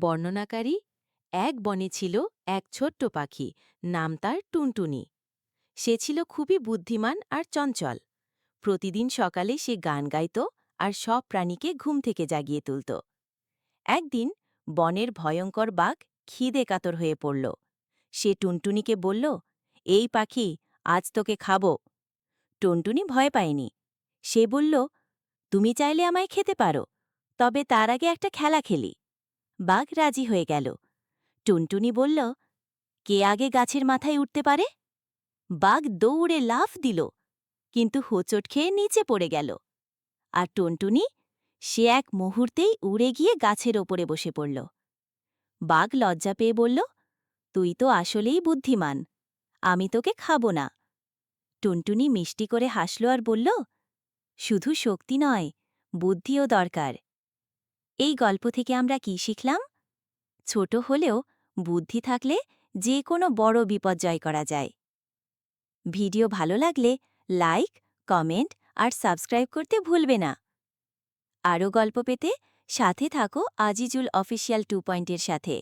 বর্ণনাকারী এক বনে ছিল এক ছোট্ট পাখি, নাম তার টুনটুনি। সে ছিল খুবই বুদ্ধিমান আর চঞ্চল। প্রতিদিন সকালে সে গান গাইত আর সব প্রাণীকে ঘুম থেকে জাগিয়ে তুলত। একদিন বনের ভয়ঙ্কর বাঘ খিদে কাতর হয়ে পড়ল। সে টুনটুনিকে বলল, এই পাখি, আজ তোকে খাব। টুনটুনি ভয় পায়নি। সে বলল, তুমি চাইলে আমায় খেতে পারো, তবে তার আগে একটা খেলা খেলি। বাঘ রাজি হয়ে গেল। টুনটুনি বলল, কে আগে গাছের মাথায় উঠতে পারে? বাঘ দৌড়ে লাফ দিল, কিন্তু হোঁচট খেয়ে নিচে পড়ে গেল। আর টুনটুনি, সে এক মুহূর্তেই উড়ে গিয়ে গাছের ওপরে বসে পড়ল। বাঘ লজ্জা পেয়ে বলল, তুই তো আসলেই বুদ্ধিমান, আমি তোকে খাব না। টুনটুনি মিষ্টি করে হাসল আর বলল, শুধু শক্তি নয়, বুদ্ধিও দরকার। এই গল্প থেকে আমরা কি শিখলাম? ছোট হলেও বুদ্ধি থাকলে যে কোনো বড় বিপদ জয় করা যায়। ভিডিও ভালো লাগলে লাইক, কমেন্ট আর সাবস্ক্রাইব করতে ভুলবে না। আরও গল্প পেতে সাথে থাকো আজিজুল অফিসিয়াল 2 পয়েন্টের সাথে।